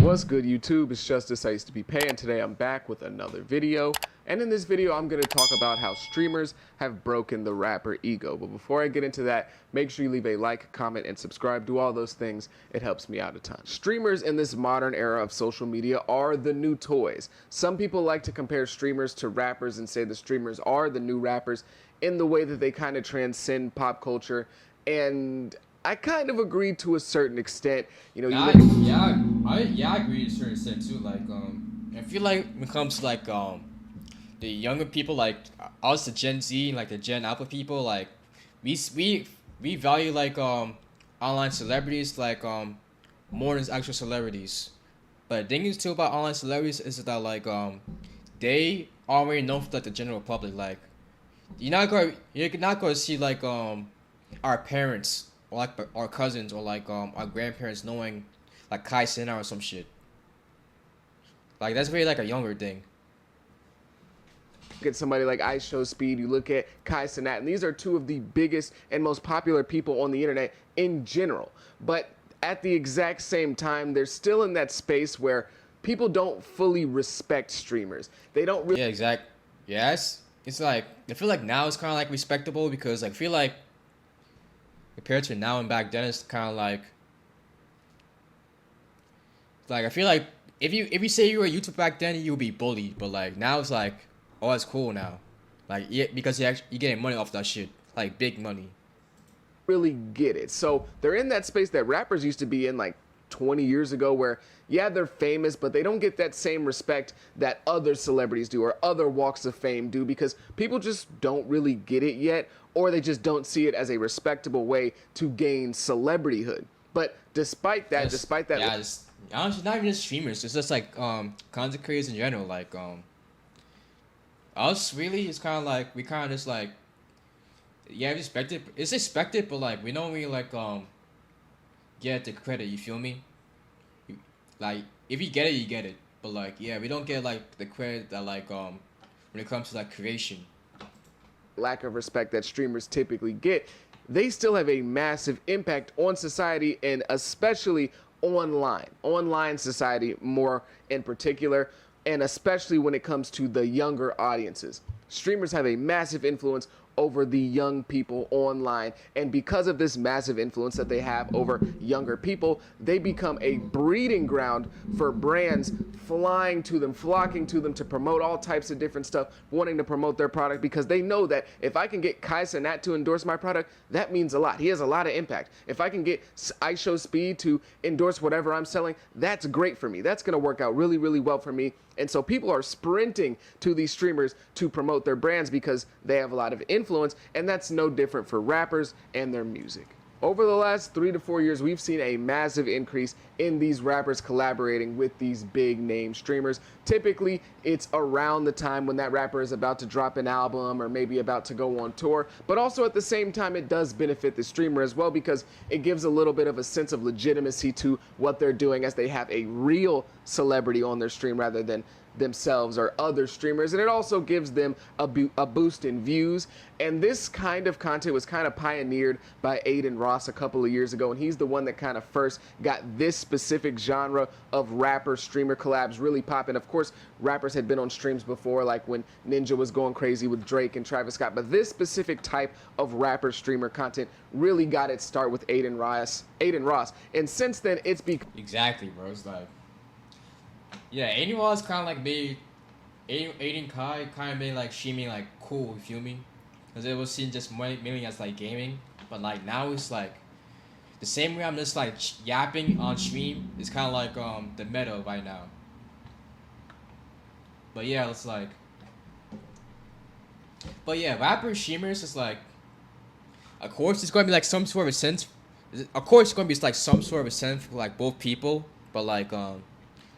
What's good, YouTube? It's Justice. I used to be Pay, and today I'm back with another video. And in this video, I'm going to talk about how streamers have broken the rapper ego. But before I get into that, make sure you leave a like, comment, and subscribe. Do all those things. It helps me out a ton. Streamers in this modern era of social media are the new toys. Some people like to compare streamers to rappers and say the streamers are the new rappers in the way that they kind of transcend pop culture. And I kind of agree to a certain extent. You know, I agree to a certain extent too. Like, I feel like when it comes to like the younger people, like us, the Gen Z, like the Gen Alpha people, like we value like online celebrities like more than actual celebrities. But the thing is too about online celebrities is that like they already known for like the general public. Like you're not going to see like our parents or like our cousins or like our grandparents knowing like Kai Cenat or some shit. Like that's really like a younger thing. Look at somebody like IShowSpeed, you look at Kai Cenat, and these are two of the biggest and most popular people on the internet in general. But at the exact same time, they're still in that space where people don't fully respect streamers. They don't really... Yeah, exact. Yes. It's like, I feel like now it's kind of like respectable because like, I feel like compared to now and back then, it's kind of like I feel like if you say you were a YouTuber back then, you would be bullied. But like now it's like, oh, it's cool now, like yeah, because you're getting money off that shit, like big money. Really get it. So they're in that space that rappers used to be in like 20 years ago, where yeah, they're famous, but they don't get that same respect that other celebrities do or other walks of fame do, because people just don't really get it yet, or they just don't see it as a respectable way to gain celebrityhood. But despite that, yeah, it's honestly not even just streamers. It's just like content creators in general. Like us really, it's kind of like we kind of just like yeah, respected. It's expected, but like we don't really like get the credit. You feel me? Like if you get it, you get it. But like yeah, we don't get like the credit that like when it comes to like creation. Lack of respect that streamers typically get, they still have a massive impact on society, and especially online society more in particular, and especially when it comes to the younger audiences. Streamers have a massive influence over the young people online, and because of this massive influence that they have over younger people, they become a breeding ground for brands flying to them, flocking to them to promote all types of different stuff, wanting to promote their product, because they know that if I can get Kai Cenat to endorse my product, that means a lot. He has a lot of impact. If I can get IShowSpeed to endorse whatever I'm selling, that's great for me. That's going to work out really, really well for me. And so people are sprinting to these streamers to promote their brands because they have a lot of influence, and that's no different for rappers and their music. Over the last 3 to 4 years, we've seen a massive increase in these rappers collaborating with these big name streamers. Typically, it's around the time when that rapper is about to drop an album or maybe about to go on tour. But also at the same time, it does benefit the streamer as well, because it gives a little bit of a sense of legitimacy to what they're doing, as they have a real celebrity on their stream rather than themselves or other streamers, and it also gives them a boost in views. And this kind of content was kind of pioneered by Adin Ross a couple of years ago, and he's the one that kind of first got this specific genre of rapper streamer collabs really popping. Of course, rappers had been on streams before, like when Ninja was going crazy with Drake and Travis Scott, but this specific type of rapper streamer content really got its start with Adin Ross, and since then it's become... Exactly, bro. It's like, yeah, Aiden was kind of like made Aiden Kai kind of made like streaming like cool, you feel me? Because it was seen just mainly as like gaming, but like now it's like the same way I'm just like yapping on stream. It's kind of like the meta right now. But yeah, it's like, but yeah, rapper streamers is like, of course it's going to be like some sort of a sense. Of course it's going to be like some sort of a sense for like both people, but like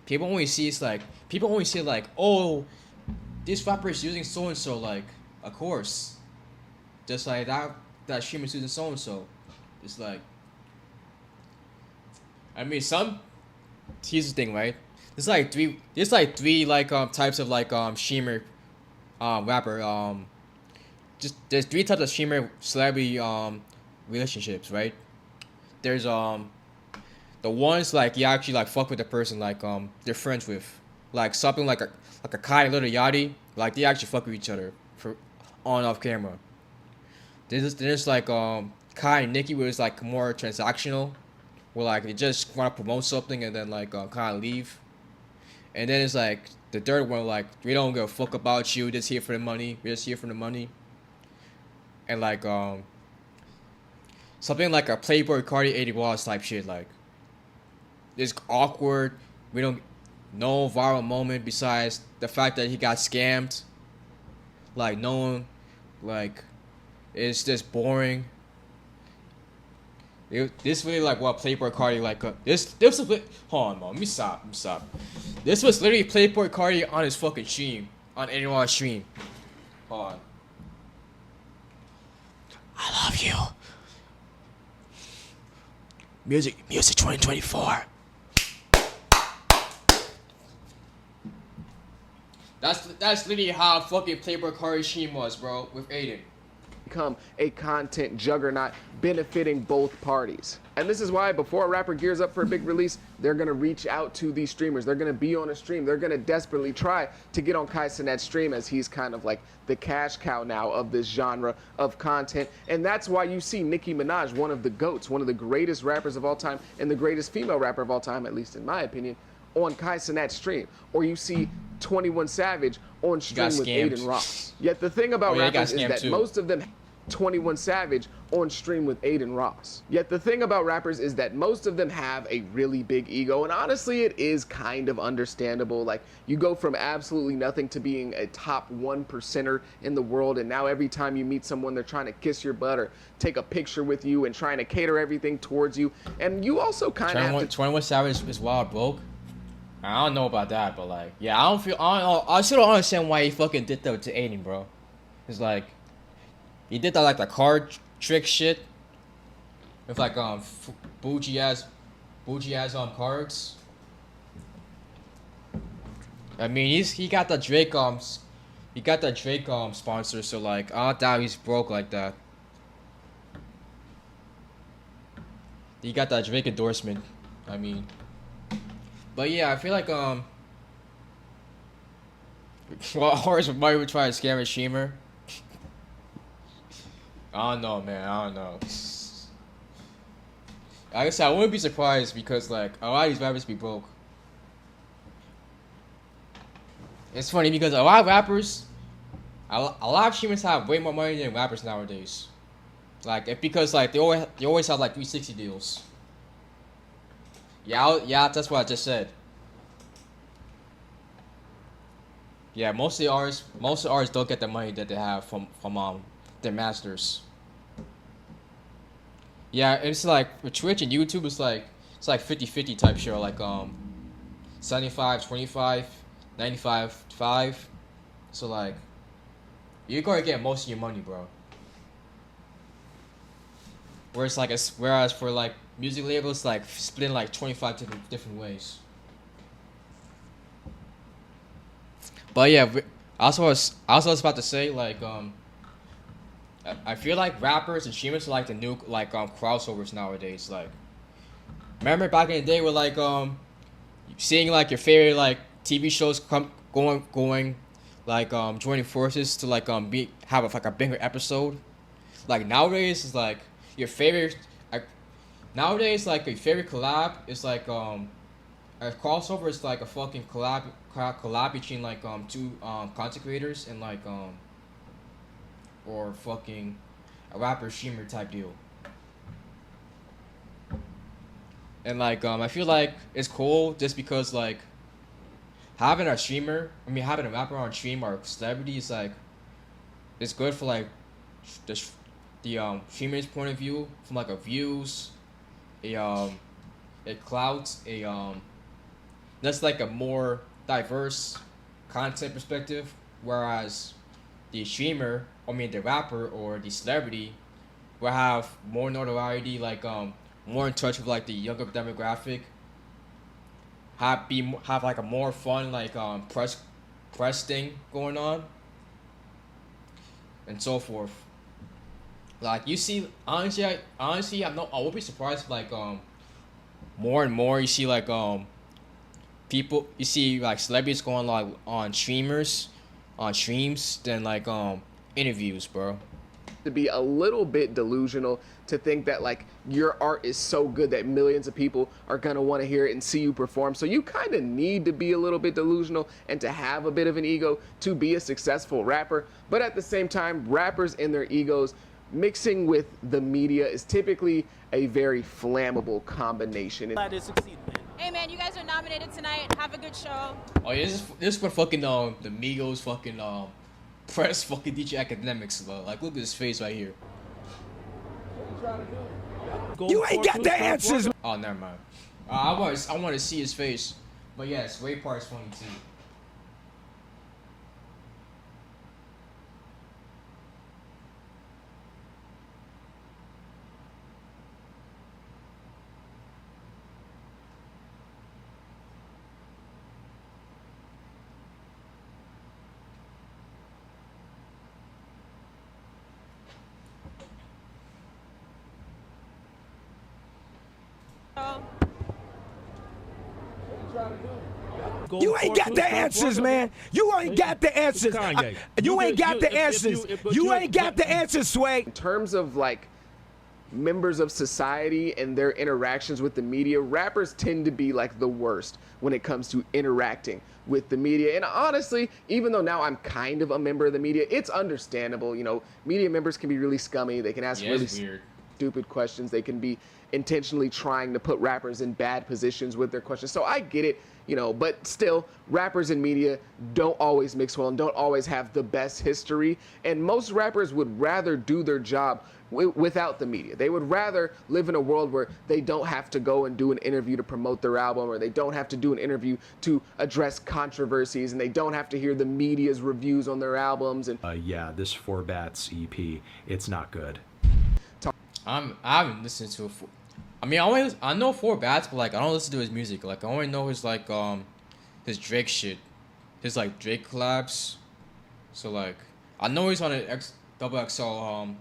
people only see like, oh, this rapper is using so and so, like, of course, just like that streamer is using so and so. It's like, I mean, here's the thing, right? There's like three like types of like streamer, rapper, just there's three types of streamer celebrity relationships, right? There's the ones like you actually like fuck with the person like they're friends with, like something like a Kai and Little Yachty, like they actually fuck with each other for on and off camera. There's like Kai and Nikki where it's like more transactional, where like they just want to promote something and then like kind of leave, and then it's like the third one like we don't give a fuck about you, just here for the money, we're just here for the money, and like something like a Playboy Cardi 80 Wallace type shit like. It's awkward. We don't no viral moment besides the fact that he got scammed. Like no one, like it's just boring. This really like what Playboy Cardi like. This was hold on, man. Let me stop. This was literally Playboy Cardi on his fucking stream on anyone stream. Hold on. I love you. Music 2024. That's literally how fucking Playboy Cardi stream was, bro, with Aiden. Become a content juggernaut benefiting both parties. And this is why before a rapper gears up for a big release, they're gonna reach out to these streamers. They're gonna be on a stream. They're gonna desperately try to get on Kai Cenat's stream, as he's kind of like the cash cow now of this genre of content. And that's why you see Nicki Minaj, one of the GOATs, one of the greatest rappers of all time and the greatest female rapper of all time, at least in my opinion, on Kai Cenat's stream. Or you see 21 Savage on stream with Aiden Ross. Yet the thing about rappers is that most of them 21 Savage on stream with Aiden Ross. Yet the thing about rappers is that most of them have a really big ego, and honestly it is kind of understandable. Like, you go from absolutely nothing to being a top 1%er in the world, and now every time you meet someone they're trying to kiss your butt or take a picture with you and trying to cater everything towards you. And you also kind of have to 21 Savage is wild broke. I don't know about that, but like, yeah, I don't know, I still don't understand why he fucking did that to Aiden, bro. It's like, he did that like the card trick shit with like bougie ass cards. I mean, he got the Drake sponsor, so like I doubt he's broke like that. He got that Drake endorsement. I mean, but yeah, I feel like well, Horace Mario would try to scam a streamer. I don't know, man. I don't know. Like I said, I wouldn't be surprised because like a lot of these rappers be broke. It's funny because a lot of rappers, a lot of streamers have way more money than rappers nowadays. Like, it's because like they always have like 360 deals. Yeah, that's what I just said. Yeah, most of the artists don't get the money that they have from their masters. Yeah, it's like with Twitch and YouTube, it's like 50-50 type share, like 75-25, 95-5. So like, you're gonna get most of your money, bro. Whereas for like music labels, like split in like 25 different ways. But yeah, I also was about to say like I feel like rappers and streamers are like the new like crossovers nowadays. Like, remember back in the day where like seeing like your favorite like TV shows going like joining forces to like have like a bigger episode. Like nowadays it's like your favorite nowadays like your favorite collab is like a crossover is like a fucking collab between like two content creators and like or fucking a rapper streamer type deal. And like I feel like it's cool just because like having a rapper on stream or celebrity is like it's good for like the streamer's point of view, from like a views, a clout, that's like a more diverse content perspective, whereas the rapper or the celebrity will have more notoriety, like more in touch with like the younger demographic, have like a more fun like press thing going on, and so forth. Like you see, honestly, I won't be surprised if, like more and more you see like people, you see like celebrities going like on streams than like interviews, bro. To be a little bit delusional to think that like your art is so good that millions of people are going to want to hear it and see you perform. So you kind of need to be a little bit delusional and to have a bit of an ego to be a successful rapper. But at the same time, rappers and their egos mixing with the media is typically a very flammable combination. Glad to succeed, man. Hey man, you guys are nominated tonight. Have a good show. Oh yeah, this is for fucking the Migos fucking press fucking DJ Academics, bro. Like look at his face right here. You ain't got the answers. Oh, never mind. I want to see his face, but yes, Ray Park's funny too. You ain't got the answers, man. You ain't got the answers. You ain't got the answers. You ain't got the answers, Sway. In terms of like members of society and their interactions with the media, rappers tend to be like the worst when it comes to interacting with the media. And honestly, even though now I'm kind of a member of the media, it's understandable. You know, media members can be really scummy. They can ask really stupid questions. They can be intentionally trying to put rappers in bad positions with their questions. So I get it, you know, but still, rappers and media don't always mix well and don't always have the best history. And most rappers would rather do their job without the media. They would rather live in a world where they don't have to go and do an interview to promote their album, or they don't have to do an interview to address controversies, and they don't have to hear the media's reviews on their albums. And yeah, this Four Bats EP, it's not good. I haven't listened to it. I mean, I know Four Bats, but like I don't listen to his music. Like I only know his like his Drake shit, his like Drake collabs. So like I know he's on an double XL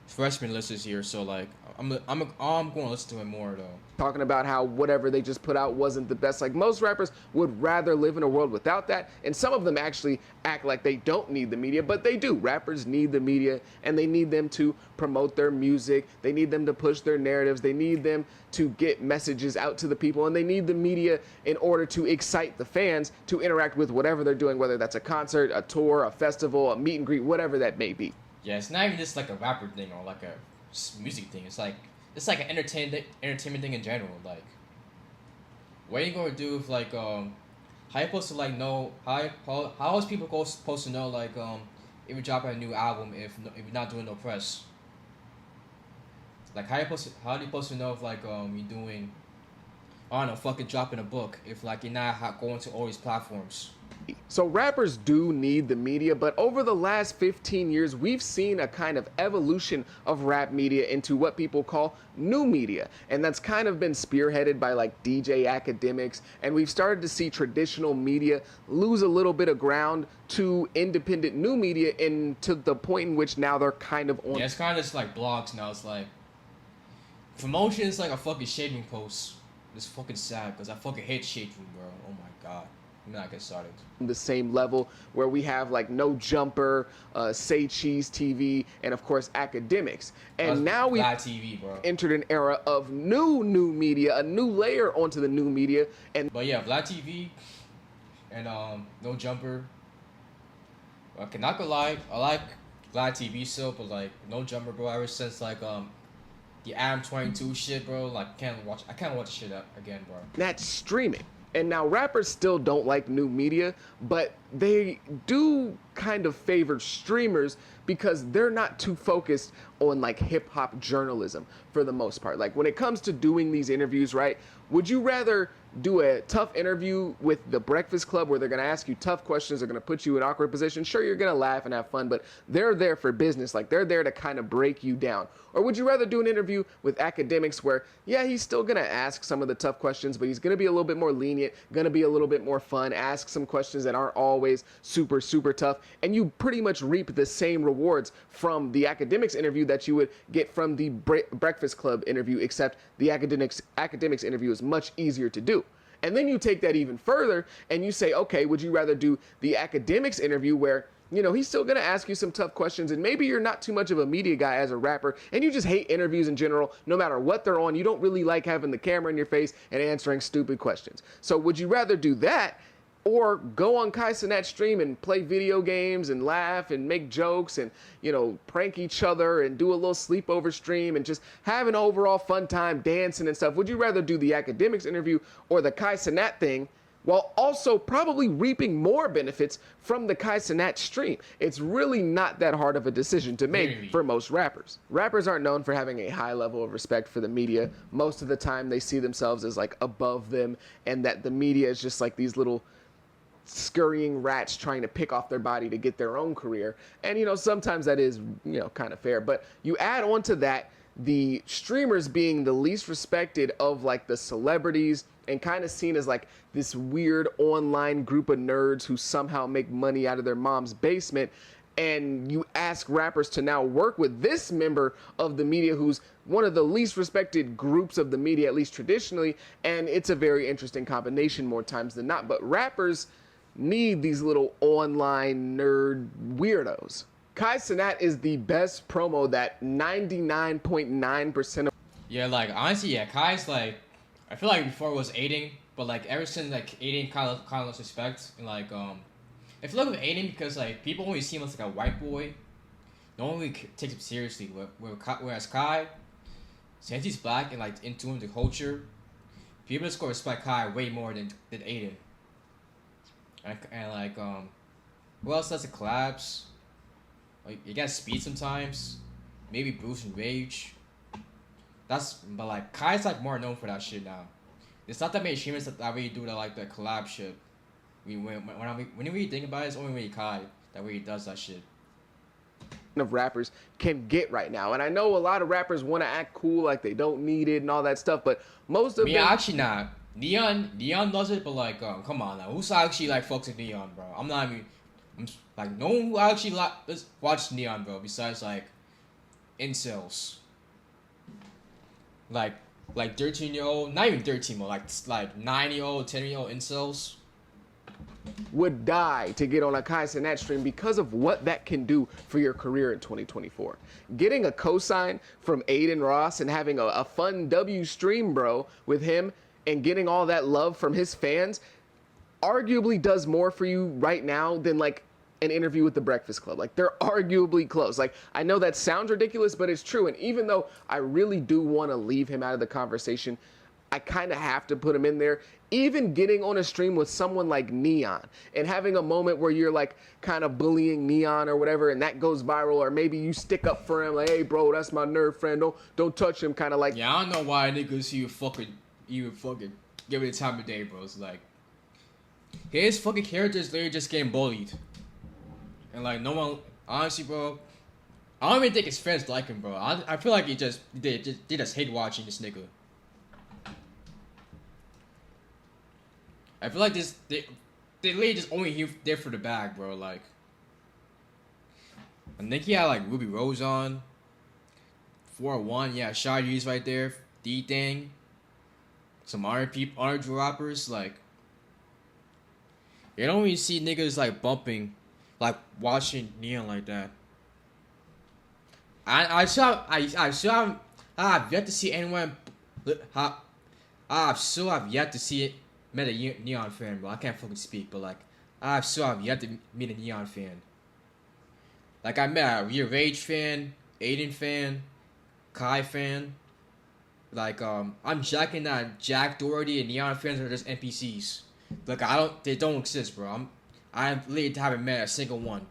freshman list this year. So like I'm going to listen to him more though. Talking about how whatever they just put out wasn't the best. Like most rappers would rather live in a world without that. And some of them actually act like they don't need the media, but they do. Rappers need the media, and they need them to promote their music. They need them to push their narratives. They need them to get messages out to the people, and they need the media in order to excite the fans to interact with whatever they're doing, whether that's a concert, a tour, a festival, a meet and greet, whatever that may be. Yeah, it's not even just like a rapper thing or like a music thing. It's like an entertainment thing in general. Like, what are you gonna do if like how you supposed to like know how is people supposed to know like if you're dropping a new album if you're not doing no press? Like how are you supposed to know if like you're doing, I don't know, fucking dropping a book if like you're not going to all these platforms? So rappers do need the media, but over the last 15 years, we've seen a kind of evolution of rap media into what people call new media. And that's kind of been spearheaded by like DJ Academics. And we've started to see traditional media lose a little bit of ground to independent new media, and to the point in which now they're kind of on. Yeah, it's kind of just like blogs now. It's like promotion is like a fucking shaving post. It's fucking sad because I fucking hate shaving, bro. Oh my god. I'm not get started. The same level where we have like No Jumper, Say Cheese TV, and of course Academics. And now we've entered an era of new media, a new layer onto the new media. But yeah, Vlad TV and No Jumper. Okay, not gonna lie, I like Vlad TV still, but like No Jumper, bro. Ever since like the Adam 22 shit, bro. Like I can't watch the shit up again, bro. That's streaming. And now rappers still don't like new media, but they do kind of favor streamers because they're not too focused on like hip hop journalism for the most part. Like when it comes to doing these interviews, right? Would you rather do a tough interview with the Breakfast Club where they're going to ask you tough questions, they're going to put you in awkward positions? Sure, you're going to laugh and have fun, but they're there for business. Like they're there to kind of break you down. Or would you rather do an interview with Academics where, yeah, he's still going to ask some of the tough questions, but he's going to be a little bit more lenient, going to be a little bit more fun, ask some questions that aren't always super, super tough, and you pretty much reap the same rewards from the academics interview that you would get from the Breakfast Club interview, except the academics interview is much easier to do. And then you take that even further and you say, okay, would you rather do the academics interview where, you know, he's still going to ask you some tough questions, and maybe you're not too much of a media guy as a rapper, and you just hate interviews in general, no matter what they're on. You don't really like having the camera in your face and answering stupid questions. So would you rather do that or go on Kai Cenat's stream and play video games and laugh and make jokes and, you know, prank each other and do a little sleepover stream and just have an overall fun time dancing and stuff? Would you rather do the academics interview or the Kai Cenat thing, while also probably reaping more benefits from the Kai Cenat stream? It's really not that hard of a decision to make for most rappers. Rappers aren't known for having a high level of respect for the media. Most of the time they see themselves as like above them, and that the media is just like these little scurrying rats trying to pick off their body to get their own career. And, you know, sometimes that is, you know, kind of fair. But you add on to that the streamers being the least respected of like the celebrities and kind of seen as like this weird online group of nerds who somehow make money out of their mom's basement. And you ask rappers to now work with this member of the media who's one of the least respected groups of the media, at least traditionally. And it's a very interesting combination more times than not. But rappers need these little online nerd weirdos. Kai Cenat is the best promo that 99.9% of... Yeah, like, honestly, yeah, Kai's, like, I feel like before it was Aiden, but, like, ever since, like, Aiden kind of lost respect, and, like, I feel like with Aiden, because, like, people only see him as, like, a white boy, no one really takes him seriously, whereas Kai, since he's black and, like, into him, the culture, people just go respect Kai way more than Aiden. And like, who else does the collabs? Like, you got Speed sometimes, maybe Bruce and Rage. But like, Kai's like more known for that shit now. It's not that many streamers that really do the like the collab shit. When we think about it, it's only really Kai that really does that shit. Of rappers can get right now. And I know a lot of rappers want to act cool like they don't need it and all that stuff, but most of them... Yeah, actually not. Neon does it, but like, come on now. Who's actually like fucks with Neon, bro? I'm like, no one who actually like watch Neon, bro, besides like incels. Like 13-year-old, not even 13, but like 9-year-old, 10-year-old incels would die to get on a Kai Cenat stream because of what that can do for your career in 2024. Getting a cosign from Aiden Ross and having a fun W stream, bro, with him and getting all that love from his fans arguably does more for you right now than like an interview with the Breakfast Club. Like, they're arguably close. Like, I know that sounds ridiculous, but it's true. And even though I really do want to leave him out of the conversation, I kind of have to put him in there. Even getting on a stream with someone like Neon and having a moment where you're like kind of bullying Neon or whatever, and that goes viral, or maybe you stick up for him like, hey bro, that's my nerd friend, don't touch him, kind of like... Yeah, I don't know why niggas you fucking give it the time of day, bro. It's like, his fucking character is literally just getting bullied. And like, no one, honestly, bro, I don't even think his friends like him, bro. I feel like they just hate watching this nigga. I feel like they literally just only here there for the bag, bro. Like, I think he had like Ruby Rose on, 401, yeah, Shy U's right there, D-Thing, some other rappers, like, you don't really see niggas like bumping, like watching Neon like that. I have yet to see anyone. I still have yet to see it. Met a Neon fan, bro. I can't fucking speak, but like, I still have yet to meet a Neon fan. Like, I met a Rage fan, Aiden fan, Kai fan. Like, I'm jacking that Jack Doherty and Neon fans are just NPCs. Like, they don't exist, bro. I literally haven't met a single fan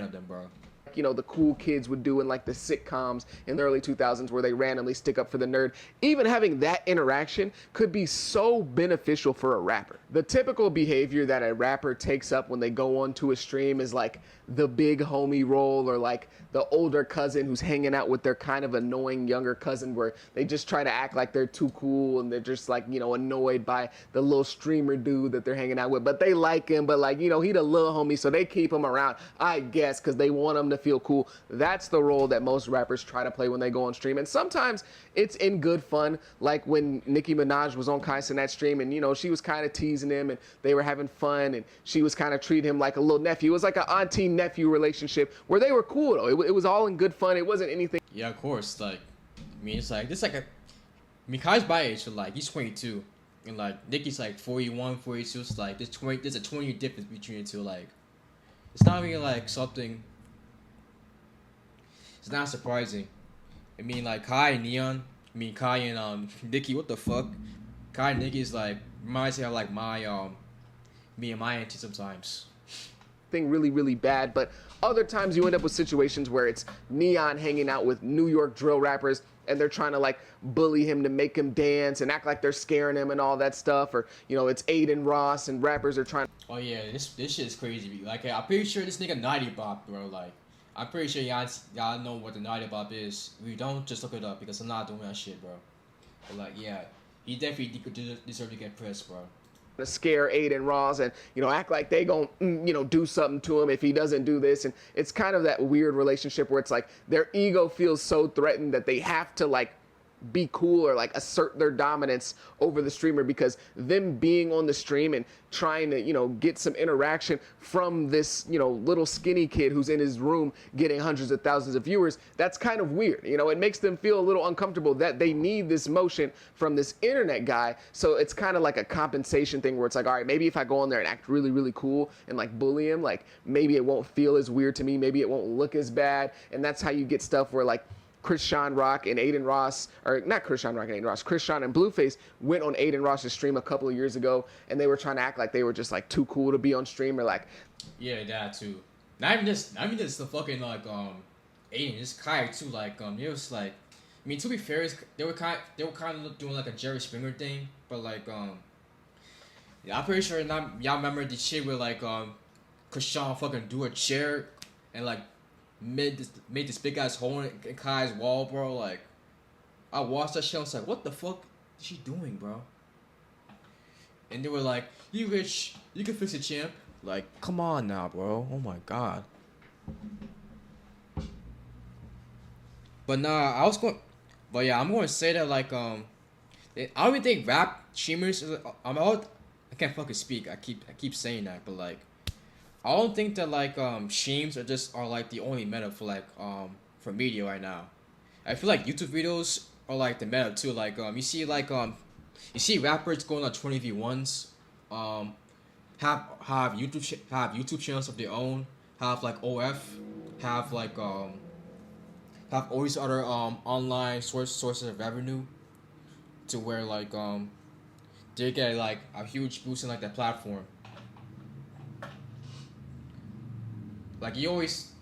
of them, bro. you know, the cool kids would do in like the sitcoms in the early 2000s where they randomly stick up for the nerd. Even having that interaction could be so beneficial for a rapper. The typical behavior that a rapper takes up when they go onto a stream is like the big homie role, or like the older cousin who's hanging out with their kind of annoying younger cousin, where they just try to act like they're too cool and they're just like, you know, annoyed by the little streamer dude that they're hanging out with, but they like him, but like, you know, he the little homie, so they keep him around, I guess, because they want him to feel cool. That's the role that most rappers try to play when they go on stream, and sometimes it's in good fun, like when Nicki Minaj was on Kai Cenat stream, and you know, she was kind of teasing him and they were having fun, and she was kind of treating him like a little nephew. It was like an auntie nephew relationship where they were cool though. It was all in good fun. It wasn't anything. Yeah, of course. Like, I mean, it's like this like a. I mean, Kai's my age, so like he's 22, and like Nicki's like 41, 42. It's like there's a 20-year difference between the two. Like, it's not even like something. It's not surprising. I mean, like Kai and Neon. I mean, Kai and Nicki. What the fuck? Kai and Nicki is like reminds me of like my me and my auntie sometimes. Thing really, really bad, but other times you end up with situations where it's Neon hanging out with New York drill rappers and they're trying to like bully him to make him dance and act like they're scaring him and all that stuff, or you know, it's Aiden Ross and rappers are trying. Oh yeah, this shit is crazy. Like, I'm pretty sure this nigga Naughty Bop, bro. Like, I'm pretty sure y'all know what the Naughty Bop is. We don't just look it up because I'm not doing that shit, bro. But like, yeah, he definitely deserve to get pressed, bro. To scare Aiden Ross and, you know, act like they gon' you know, do something to him if he doesn't do this. And it's kind of that weird relationship where it's like their ego feels so threatened that they have to like be cool or like assert their dominance over the streamer, because them being on the stream and trying to, you know, get some interaction from this, you know, little skinny kid who's in his room getting hundreds of thousands of viewers, that's kind of weird. You know, it makes them feel a little uncomfortable that they need this motion from this internet guy. So it's kind of like a compensation thing where it's like, all right, maybe if I go on there and act really, really cool and like bully him, like maybe it won't feel as weird to me, maybe it won't look as bad. And that's how you get stuff where like Krishan Rock and Aiden Ross, or not Krishan Rock and Aiden Ross, Krishan and Blueface went on Aiden Ross's stream a couple of years ago, and they were trying to act like they were just like too cool to be on stream, or like, yeah, that too. Not even just the fucking like Aiden, just Kai too. Like it was like, I mean, to be fair, they were kind of doing like a Jerry Springer thing, but like yeah, I'm pretty sure y'all remember the shit where like Krishan fucking do a chair and like made this big ass hole in Kai's wall, bro. Like, I watched that shit, I was like, what the fuck is she doing, bro? And they were like, you rich, you can fix it, champ. Like, come on now, bro. Oh my god. But nah, I'm going to say that like I don't even think rap streamers. I can't fucking speak. I keep saying that, but like, I don't think that like streams are like the only meta for like for media right now. I feel like YouTube videos are like the meta too. Like you see rappers going on 20v1s, have YouTube channels of their own, have like OF, have like have all these other online sources of revenue, to where like they get like a huge boost in like that platform. Like you always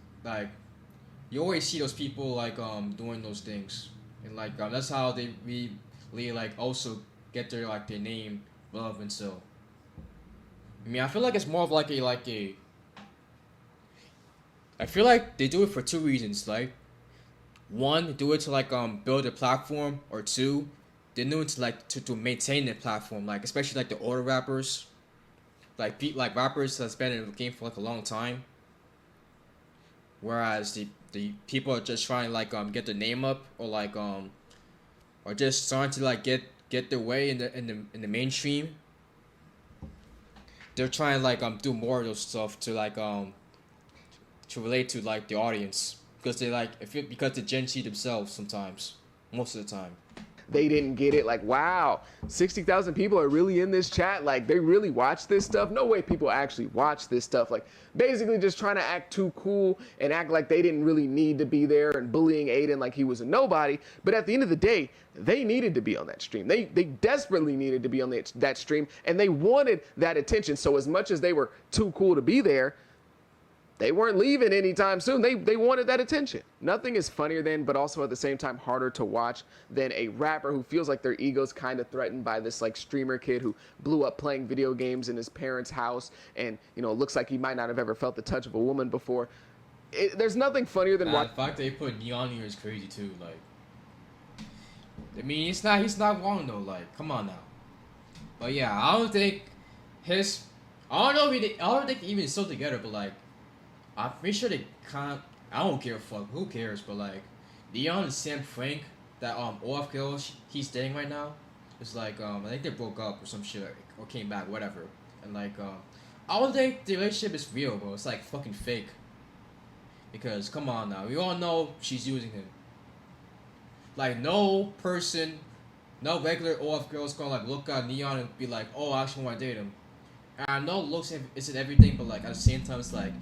see those people like doing those things, and like that's how they really like also get their like their name relevant. So I mean, I feel like it's more of like a I feel like they do it for two reasons. Like, one, they do it to like build a platform, or two, they do it to like to maintain the platform. Like, especially like the older rappers, like rappers that's been in the game for like a long time. Whereas the people are just trying to like get their name up, or like or just starting to like get their way in the mainstream. They're trying to like do more of those stuff to like to relate to like the audience, because they like because the Gen Z themselves sometimes, most of the time. They didn't get it. Like, wow, 60,000 people are really in this chat. Like, they really watch this stuff. No way people actually watch this stuff. Like, basically just trying to act too cool and act like they didn't really need to be there, and bullying Aiden like he was a nobody. But at the end of the day, they needed to be on that stream. They desperately needed to be on that stream, and they wanted that attention. So as much as they were too cool to be there, they weren't leaving anytime soon. They wanted that attention. Nothing is funnier than, but also at the same time harder to watch than a rapper who feels like their ego's kind of threatened by this like streamer kid who blew up playing video games in his parents' house and, you know, looks like he might not have ever felt the touch of a woman before. There's nothing funnier than watching. The fact they put Neon here is crazy too. Like, I mean, he's not wrong though. Like, come on now. But yeah, I don't think I don't think even still together. But like, I'm pretty sure they can't. I don't care fuck. Who cares? But like, Neon and Sam Frank, that off girl he's dating right now, it's like I think they broke up or some shit or came back, whatever. And like I don't think the relationship is real, bro. It's like fucking fake. Because come on now, we all know she's using him. Like no person, no regular off girl's gonna like look at Neon and be like, oh, I actually want to date him. And I know looks isn't everything, but like at the same time, it's like,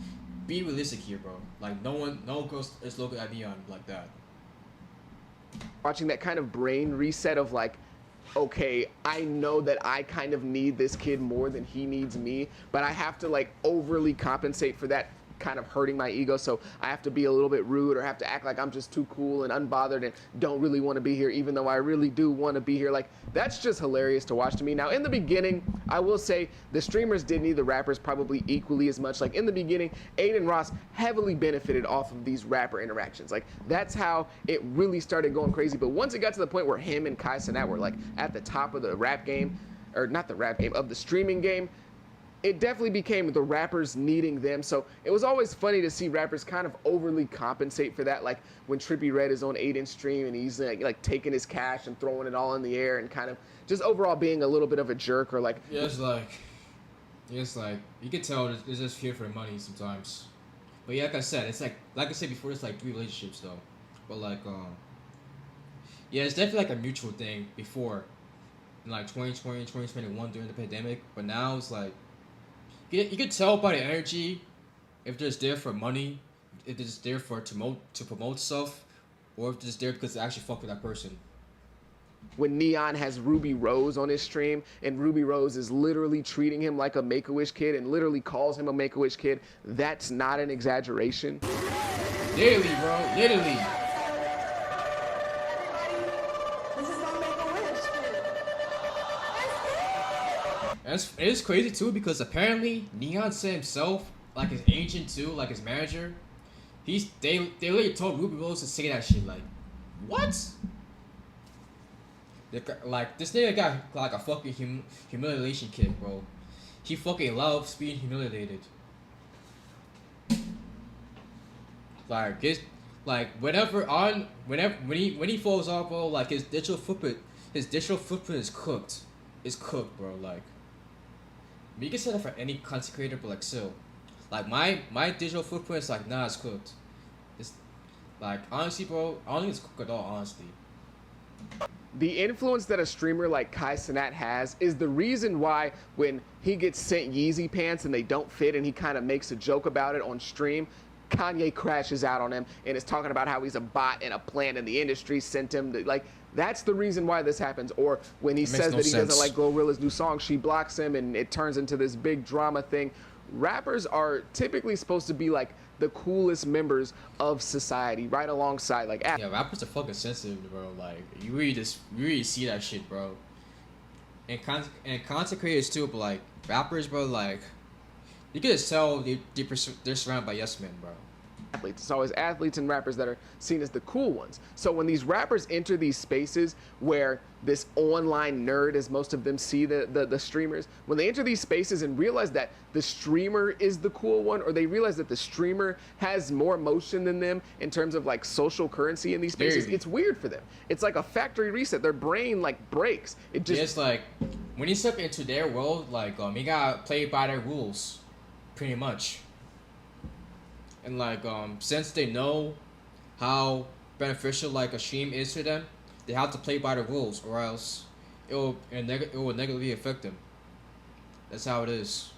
be realistic here, bro. Like no girl is looking at Neon like that. Watching that kind of brain reset of like, okay, I know that I kind of need this kid more than he needs me, but I have to like overly compensate for that kind of hurting my ego, so I have to be a little bit rude or have to act like I'm just too cool and unbothered and don't really want to be here, even though I really do want to be here. Like, that's just hilarious to watch to me. Now, in the beginning, I will say the streamers did need the rappers probably equally as much. Like, in the beginning, Aiden Ross heavily benefited off of these rapper interactions. Like, that's how it really started going crazy. But once it got to the point where him and Kai Cenat were like at the top of the rap game, or not the rap game, of the streaming game, it definitely became the rappers needing them. So it was always funny to see rappers kind of overly compensate for that. Like when Trippie Redd is on Aiden's stream and he's like taking his cash and throwing it all in the air and kind of just overall being a little bit of a jerk or like. Yeah, it's like you can tell it's just here for the money sometimes. But yeah, like I said, it's like I said before, it's like 3 relationships though. But like yeah, it's definitely like a mutual thing before, in like 2020, 2021 during the pandemic. But now it's like. You can tell by the energy if they're just there for money, if they're just there to promote stuff, or if they're just there because they actually fuck with that person. When Neon has Ruby Rose on his stream, and Ruby Rose is literally treating him like a Make-A-Wish kid and literally calls him a Make-A-Wish kid, that's not an exaggeration. Literally, bro. Literally. It's crazy too because apparently Neon said himself, like his agent too, like his manager, they literally told Ruby Rose to say that shit. Like, what? Like this nigga got like a fucking humiliation kit, bro. He fucking loves being humiliated. Like when he falls off, bro, like his digital footprint is cooked. It's cooked, bro. Like. You can say that for any content creator, but like still, like my digital footprint is like it's cooked. It's like honestly, bro, I don't think it's cooked at all. Honestly, the influence that a streamer like Kai Cenat has is the reason why when he gets sent Yeezy pants and they don't fit and he kind of makes a joke about it on stream, Kanye crashes out on him and is talking about how he's a bot and a plant in the industry sent him to, like, that's the reason why this happens. Or when he says that he doesn't like Glorilla's new song, she blocks him and it turns into this big drama thing. Rappers are typically supposed to be like the coolest members of society, right alongside like yeah, rappers are fucking sensitive, bro. Like you really see that shit, bro. And content creators too, but like rappers, bro, like you can just tell they're surrounded by yes men, bro. Athletes. It's always athletes and rappers that are seen as the cool ones. So when these rappers enter these spaces where this online nerd, as most of them see the streamers, when they enter these spaces and realize that the streamer is the cool one, or they realize that the streamer has more emotion than them in terms of like social currency in these spaces, it's weird for them. It's like a factory reset. Their brain like breaks. It just it's like when you step into their world, like you gotta play by their rules, pretty much. And like since they know how beneficial like a stream is to them, they have to play by the rules, or else it will negatively affect them. That's how it is.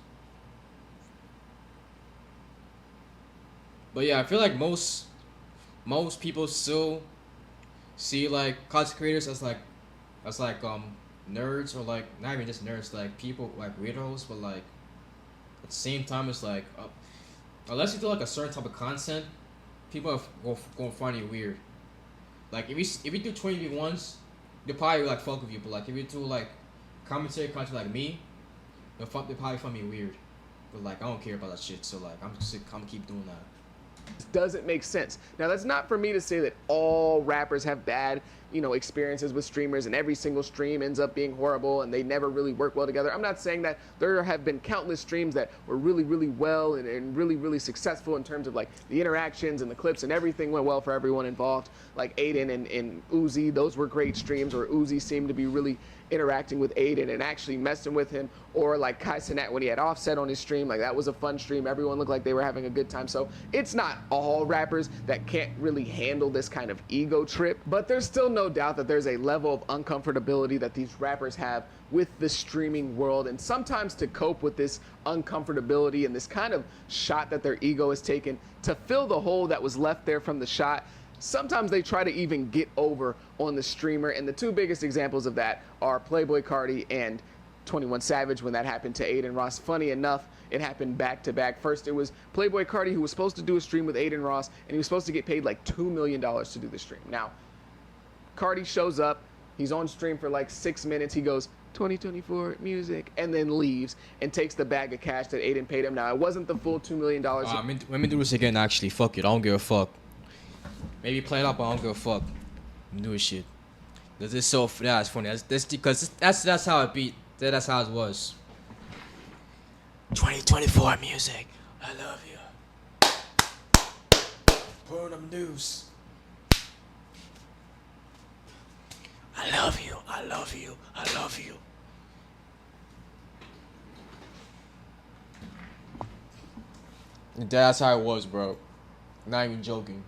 But yeah, I feel like most people still see like content creators as like nerds, or like not even just nerds, like people like weirdos, but like at the same time it's like unless you do like a certain type of content, people are gonna find you weird. Like if you do 20v1s, they'll probably like fuck with you. But like if you do like commentary content like me, they'll probably find me weird. But like I don't care about that shit. So like I'm gonna keep doing that. Doesn't make sense. Now that's not for me to say that all rappers have bad, experiences with streamers and every single stream ends up being horrible and they never really work well together. I'm not saying that. There have been countless streams that were really, really well and really, really successful in terms of like the interactions and the clips and everything went well for everyone involved. Like Aiden and Uzi, those were great streams where Uzi seemed to be really interacting with Aiden and actually messing with him, or like Kai Cenat when he had Offset on his stream, like that was a fun stream. Everyone looked like they were having a good time. So it's not all rappers that can't really handle this kind of ego trip, but there's still no doubt that there's a level of uncomfortability that these rappers have with the streaming world, and sometimes to cope with this uncomfortability and this kind of shot that their ego has taken to fill the hole that was left there from the shot, sometimes they try to even get over on the streamer. And the two biggest examples of that are Playboi Carti and 21 Savage when that happened to Aiden Ross. Funny enough, it happened back to back. First, it was Playboi Carti who was supposed to do a stream with Aiden Ross, and he was supposed to get paid like $2 million to do the stream. Now, Carti shows up, he's on stream for like 6 minutes, he goes, 2024 music, and then leaves and takes the bag of cash that Aiden paid him. Now, it wasn't the full $2 million. Let me do this again, actually. Fuck it, I don't give a fuck. Maybe play it up, but I don't give a fuck. I'm doing shit. This is so that's funny. That's how it beat. That's how it was. 2024 music. I love you. Burn them news. I love you. I love you. I love you. That's how it was, bro. Not even joking.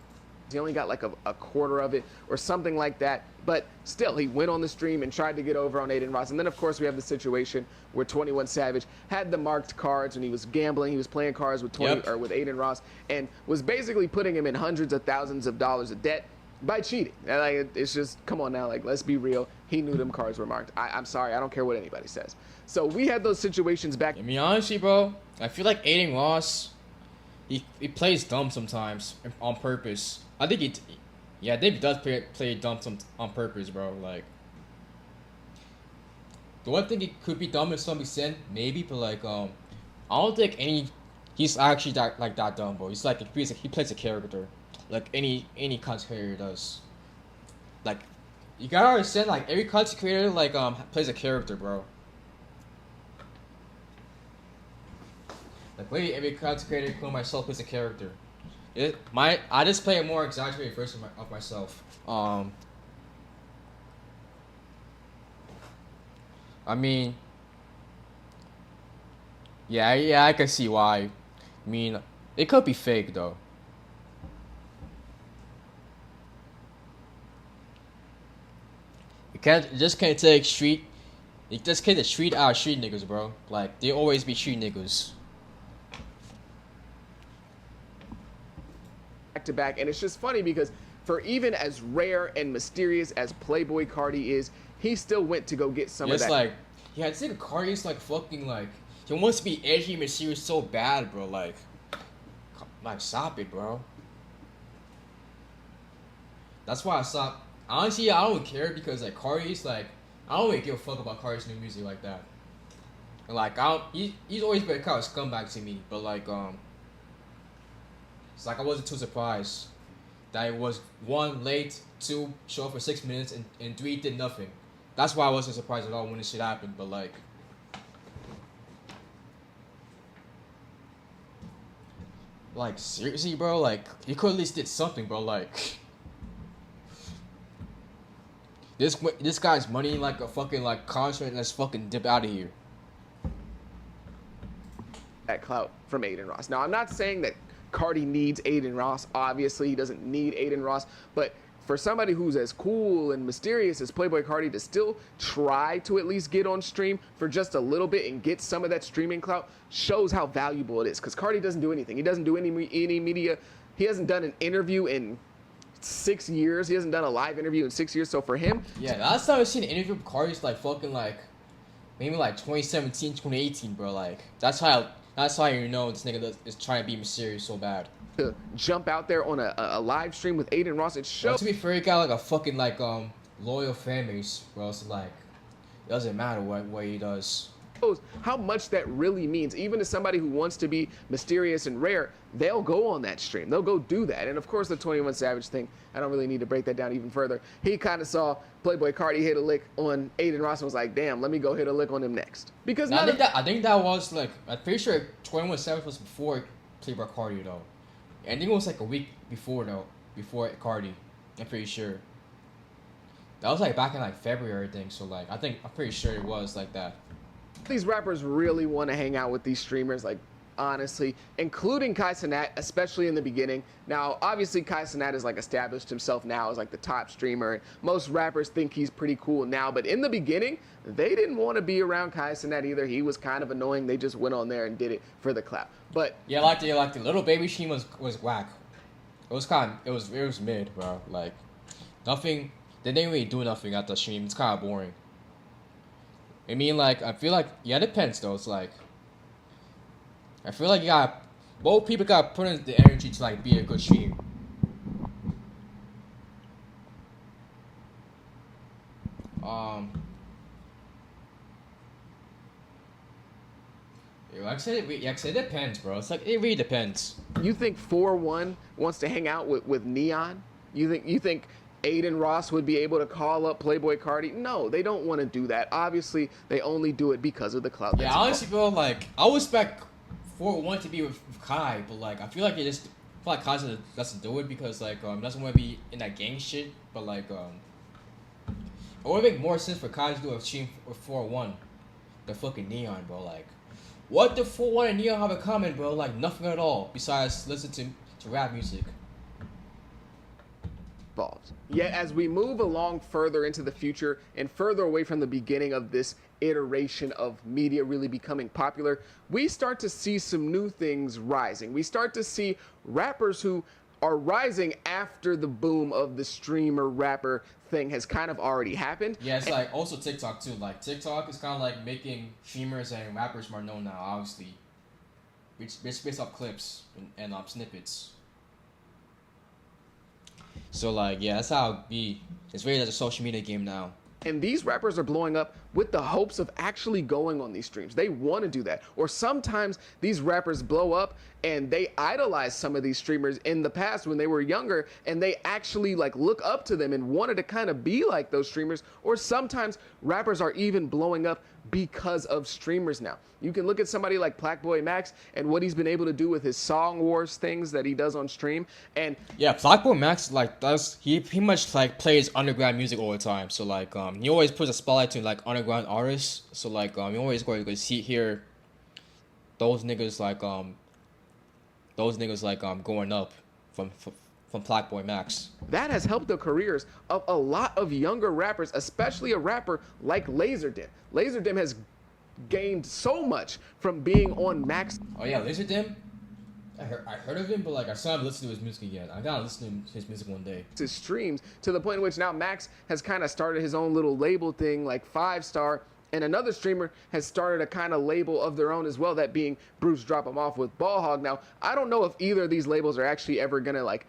He only got like a quarter of it or something like that, but still he went on the stream and tried to get over on Aiden Ross. And then of course we have the situation where 21 Savage had the marked cards and he was gambling, he was playing cards with with Aiden Ross and was basically putting him in hundreds of thousands of dollars of debt by cheating. And like, it's just, come on now, like let's be real, he knew them cards were marked. I'm sorry, I don't care what anybody says. So we had those situations back. I mean, honestly, bro, I feel like Aiden Ross, he plays dumb sometimes on purpose. I think he does play dumb on purpose, bro. Like, do I think he could be dumb to some extent? Maybe, but like, I don't think he's actually that dumb, bro. He's like, he plays a character, like any content creator does. Like, you gotta understand, like every content creator plays a character, bro. Like, wait, every content creator, including myself, plays a character. I just play a more exaggerated version of myself. I mean, yeah, I can see why. I mean, it could be fake though. You just can't take street. You just can't street out street niggas, bro. Like they always be street niggas. Back to back, and it's just funny because for even as rare and mysterious as Playboi Carti is, he still went to go get some of that. It's like, yeah, I think Carti's like fucking like, he wants to be edgy and mysterious so bad, bro. Like stop it, bro. That's why I stopped. Honestly, I don't care because like Carti's like, I don't really give a fuck about Carti's new music like that. And like he's always been kind of scumbag to me, but like it's like I wasn't too surprised that it was 1, late, 2, show up for 6 minutes, and 3, did nothing. That's why I wasn't surprised at all when this shit happened, but like, seriously, bro, like, you could at least did something, bro, like, this guy's money like a fucking, like, concert, and let's fucking dip out of here. That clout from Aiden Ross. Now, I'm not saying that Carti needs Aiden Ross. Obviously, he doesn't need Aiden Ross, but for somebody who's as cool and mysterious as Playboi Carti to still try to at least get on stream for just a little bit and get some of that streaming clout shows how valuable it is, because Carti doesn't do anything. He doesn't do any media. He hasn't done an interview in 6 years. He hasn't done a live interview in 6 years. So for him, yeah, last time I seen an interview with Carti's like fucking like maybe like 2017, 2018, bro. Like that's how That's how you know this nigga is trying to be mysterious so bad. To jump out there on a live stream with Aiden Ross, it Well, shows. to be fair, he got like a fucking like loyal fan base, bro. So like, it doesn't matter what he does. How much that really means. Even to somebody who wants to be mysterious and rare, they'll go on that stream. They'll go do that. And of course, the 21 Savage thing, I don't really need to break that down even further. He kind of saw Playboi Carti hit a lick on Aiden Ross and was like, damn, let me go hit a lick on him next. Because I think that was like, I'm pretty sure 21 Savage was before Playboi Carti though. I think it was like a week before though, before Carti. I'm pretty sure. That was like back in like February, I think. So like, I'm pretty sure it was like that. These rappers really want to hang out with these streamers, like, honestly, including Kai Cenat, especially in the beginning. Now, obviously, Kai Cenat has like established himself now as like the top streamer, and most rappers think he's pretty cool now. But in the beginning, they didn't want to be around Kai Cenat either. He was kind of annoying. They just went on there and did it for the clout. But yeah, like the Little Baby stream was whack. It was mid, bro. Like nothing. They didn't really do nothing at the stream. It's kind of boring. I mean, like, I feel like, yeah, it depends, though. It's like, I feel like both people gotta put in the energy to, like, be a good stream. Yeah, like I said, it depends, bro. It's like, it really depends. You think 4-1 wants to hang out with Neon? You think Aiden Ross would be able to call up Playboi Carti? No, they don't want to do that. Obviously, they only do it because of the clout. Yeah, honestly, bro, like, I would expect 4-1 to be with Kai, but, like, I feel like Kai doesn't do it because, like, doesn't want to be in that gang shit, but, like, it would make more sense for Kai to do a stream with 4-1 than fucking Neon, bro. Like, what do 4-1 and Neon have in common, bro? Like, nothing at all, besides listen to rap music. Yet as we move along further into the future and further away from the beginning of this iteration of media really becoming popular, we start to see some new things rising. We start to see rappers who are rising after the boom of the streamer rapper thing has kind of already happened. Yeah, it's like also TikTok too. Like TikTok is kind of like making streamers and rappers more known now, obviously. Based off clips and snippets. So, like, yeah, that's how it be. It's really like a social media game now. And these rappers are blowing up with the hopes of actually going on these streams. They want to do that. Or sometimes these rappers blow up and they idolize some of these streamers in the past when they were younger, and they actually like look up to them and wanted to kind of be like those streamers. Or sometimes rappers are even blowing up because of streamers now. You can look at somebody like Plackboy Max and what he's been able to do with his Song Wars things that he does on stream. And yeah, Plackboy Max like he pretty much like plays underground music all the time. So like he always puts a spotlight to like underground artists. So like you always go to hear those niggas going up from Plackboy Max. That has helped the careers of a lot of younger rappers, especially a rapper like Laserdimp. Laserdimp has gained so much from being on Max. Oh yeah, Laserdimp. I heard of him, but like I still haven't listened to his music yet. I gotta listen to his music one day. His streams to the point in which now Max has kind of started his own little label thing, like 5 Star, and another streamer has started a kind of label of their own as well, that being Bruce Drop 'Em Off with Ballhog. Now, I don't know if either of these labels are actually ever gonna like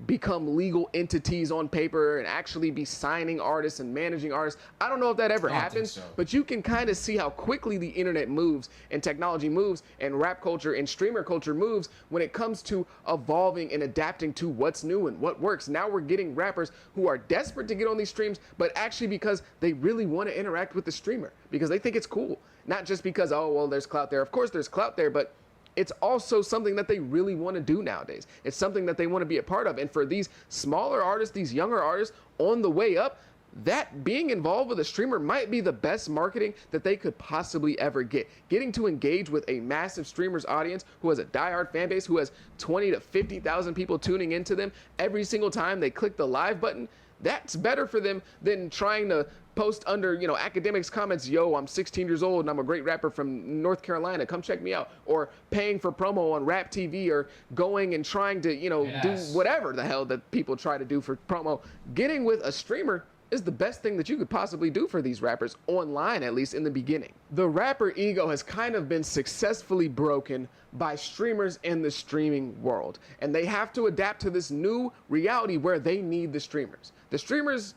become legal entities on paper and actually be signing artists and managing artists. I don't know if that ever happens, so. But you can kind of see how quickly the internet moves and technology moves and rap culture and streamer culture moves when it comes to evolving and adapting to what's new and what works. Now we're getting rappers who are desperate to get on these streams, but actually because they really want to interact with the streamer, because they think it's cool. Not just because, oh, well, there's clout there. Of course there's clout there, but it's also something that they really want to do nowadays. It's something that they want to be a part of. And for these smaller artists, these younger artists on the way up, that being involved with a streamer might be the best marketing that they could possibly ever get. Getting to engage with a massive streamer's audience who has a diehard fan base, who has 20 to 50,000 people tuning into them every single time they click the live button, that's better for them than trying to post under, academics comments, yo, I'm 16 years old and I'm a great rapper from North Carolina, come check me out, or paying for promo on Rap TV, or going and trying to, do whatever the hell that people try to do for promo. Getting with a streamer is the best thing that you could possibly do for these rappers, online at least in the beginning. The rapper ego has kind of been successfully broken by streamers in the streaming world, and they have to adapt to this new reality where they need the streamers. The streamers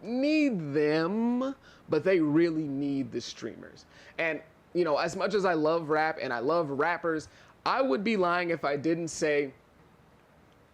need them, but they really need the streamers. And you know, as much as I love rap and I love rappers, I would be lying if I didn't say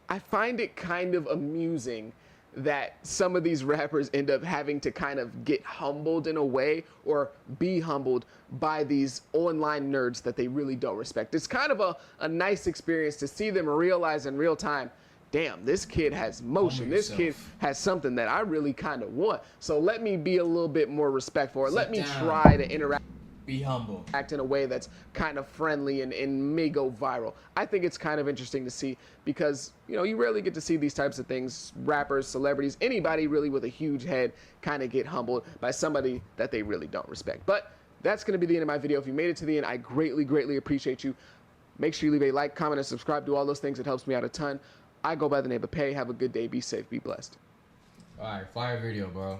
I find it kind of amusing that some of these rappers end up having to kind of get humbled in a way, or be humbled by these online nerds that they really don't respect. It's kind of a nice experience to see them realize in real time, damn, this kid has motion. This kid has something that I really kind of want. So let me be a little bit more respectful, or let me try to interact. Be humble. Act in a way that's kind of friendly and may go viral. I think it's kind of interesting to see, because, you know, you rarely get to see these types of things. Rappers, celebrities, anybody really with a huge head kind of get humbled by somebody that they really don't respect. But that's going to be the end of my video. If you made it to the end, I greatly, greatly appreciate you. Make sure you leave a like, comment, and subscribe. Do all those things. It helps me out a ton. I go by the name of Pay. Have a good day. Be safe. Be blessed. All right, fire video, bro.